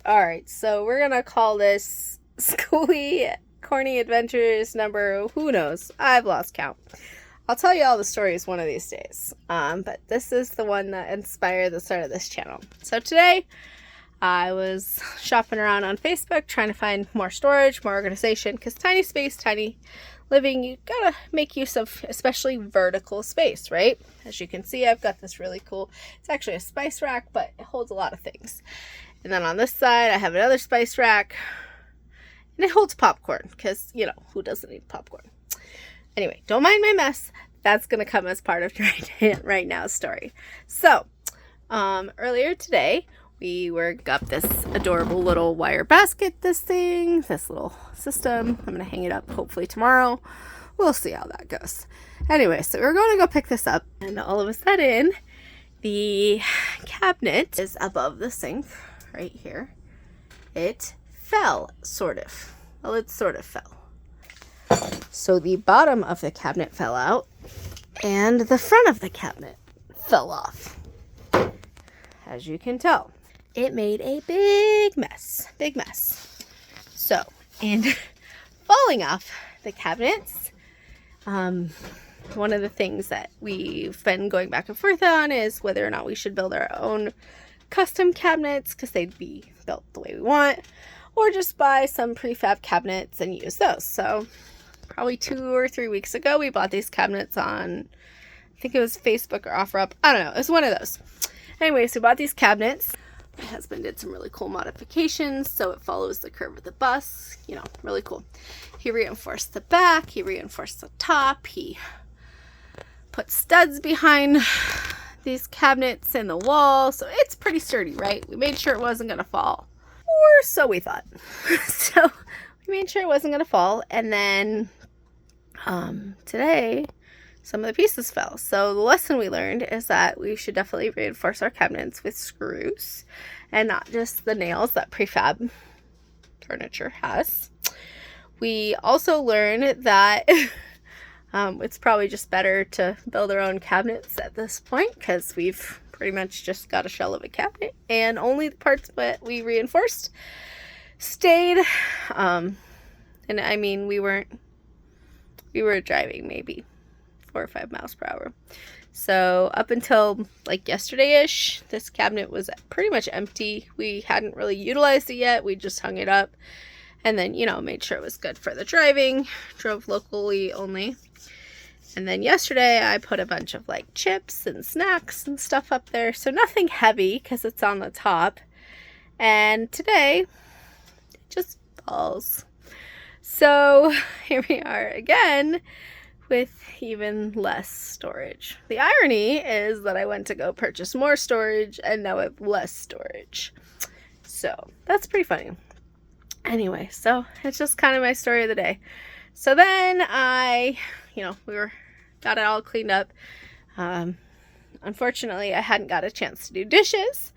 Alright, so we're gonna call this Schooly Corny Adventures number, who knows? I've lost count. I'll tell you all the stories one of these days. But this is the one that inspired the start of this channel. So today, I was shopping around on Facebook trying to find more storage, more organization, because tiny space, tiny living, you gotta make use of especially vertical space, right? As you can see, I've got this really cool, it's actually a spice rack, but it holds a lot of things. And then on this side, I have another spice rack, and it holds popcorn, because, you know, who doesn't need popcorn? Anyway, don't mind my mess. That's going to come as part of right now's story. So, earlier today, we got this adorable little wire basket, this little system. I'm going to hang it up hopefully tomorrow. We'll see how that goes. Anyway, so we're going to go pick this up, and all of a sudden, the cabinet is above the sink right here. It fell, sort of. Well, it sort of fell. So the bottom of the cabinet fell out, and the front of the cabinet fell off. As you can tell, it made a big mess. So, in falling off the cabinets, one of the things that we've been going back and forth on is whether or not we should build our own custom cabinets, because they'd be built the way we want, or just buy some prefab cabinets and use those. So probably 2 or 3 weeks ago, we bought these cabinets on, I think it was Facebook or OfferUp. I don't know. It was one of those. Anyway, so we bought these cabinets. My husband did some really cool modifications, so it follows the curve of the bus. You know, really cool. He reinforced the back. He reinforced the top. He put studs behind these cabinets in the wall. So it's pretty sturdy, right? We made sure it wasn't going to fall. Or so we thought. So we made sure it wasn't going to fall. And then today, some of the pieces fell. So the lesson we learned is that we should definitely reinforce our cabinets with screws and not just the nails that prefab furniture has. We also learned that it's probably just better to build our own cabinets at this point, because we've pretty much just got a shell of a cabinet, and only the parts that we reinforced stayed. And I mean, we were driving maybe 4 or 5 miles per hour. So up until like yesterday-ish, this cabinet was pretty much empty. We hadn't really utilized it yet. We just hung it up and then, you know, made sure it was good for the driving. Drove locally only. And then yesterday I put a bunch of like chips and snacks and stuff up there. So nothing heavy because it's on the top. And today it just falls. So here we are again with even less storage. The irony is that I went to go purchase more storage and now I have less storage. So that's pretty funny. Anyway, so it's just kind of my story of the day. So then we got it all cleaned up. Unfortunately, I hadn't got a chance to do dishes,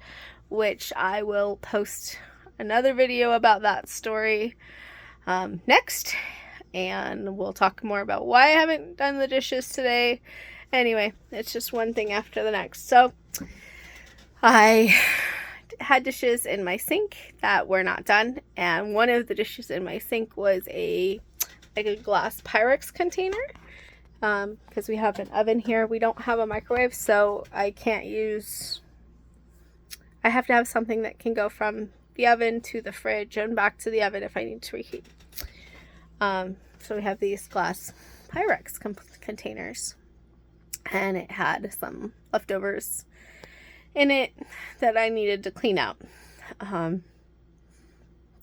which I will post another video about that story next. And we'll talk more about why I haven't done the dishes today. Anyway, it's just one thing after the next. So I had dishes in my sink that were not done, and one of the dishes in my sink was a glass Pyrex container, because we have an oven here. We don't have a microwave, so I have to have something that can go from the oven to the fridge and back to the oven if I need to reheat. So we have these glass Pyrex containers, and it had some leftovers in it that I needed to clean out.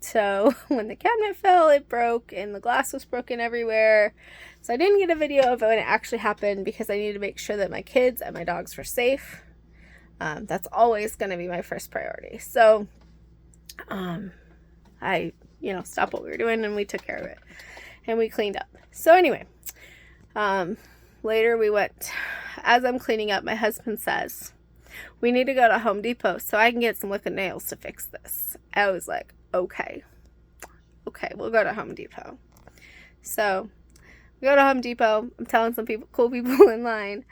So when the cabinet fell, it broke, and the glass was broken everywhere. So I didn't get a video of it when it actually happened, because I needed to make sure that my kids and my dogs were safe. That's always going to be my first priority. So I stopped what we were doing and we took care of it. And we cleaned up. So anyway, later we went, as I'm cleaning up, my husband says, we need to go to Home Depot so I can get some liquid nails to fix this. I was like, okay, we'll go to Home Depot. So we go to Home Depot. I'm telling some cool people in line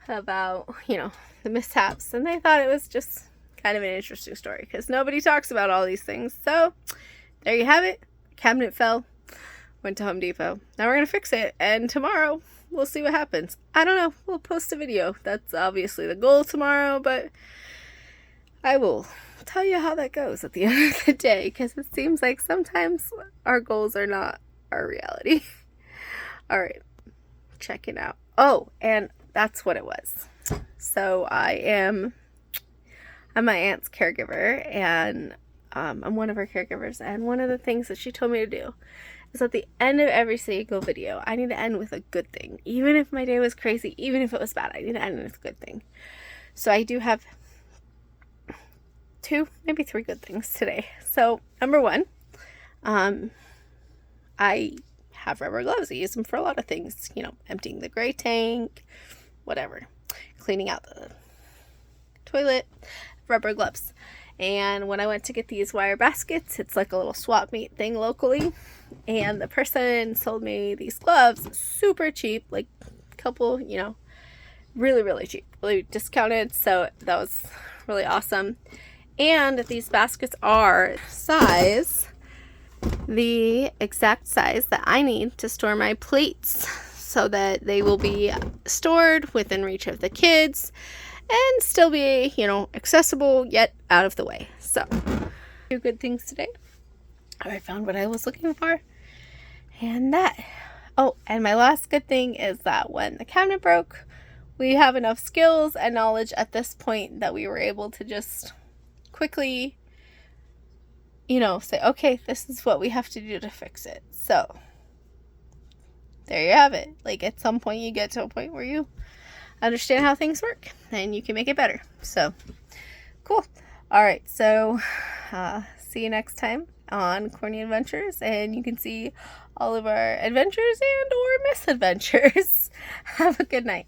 about, the mishaps. And they thought it was just kind of an interesting story because nobody talks about all these things. So there you have it. Cabinet fell. Went to Home Depot. Now we're going to fix it. And tomorrow we'll see what happens. I don't know. We'll post a video. That's obviously the goal tomorrow, but I will tell you how that goes at the end of the day because it seems like sometimes our goals are not our reality. All right. Check it out. Oh, and that's what it was. So I'm my aunt's caregiver, and I'm one of her caregivers, and one of the things that she told me to do is at the end of every single video, I need to end with a good thing. Even if my day was crazy, even if it was bad, I need to end with a good thing. So I do have 2, maybe 3 good things today. So number 1, I have rubber gloves. I use them for a lot of things, you know, emptying the gray tank, whatever, cleaning out the toilet, rubber gloves. And when I went to get these wire baskets, it's like a little swap meet thing locally, and the person sold me these gloves super cheap, like a couple, you know, really cheap, really discounted. So that was really awesome. And these baskets are the exact size that I need to store my plates so that they will be stored within reach of the kids and still be, you know, accessible yet out of the way. So 2 good things today. I found what I was looking for, and that. Oh, and my last good thing is that when the cabinet broke, we have enough skills and knowledge at this point that we were able to just quickly, you know, say, okay, this is what we have to do to fix it. So there you have it. Like, at some point you get to a point where you understand how things work and you can make it better. So cool. All right, so see you next time on Corny Adventures, and you can see all of our adventures and or misadventures. Have a good night.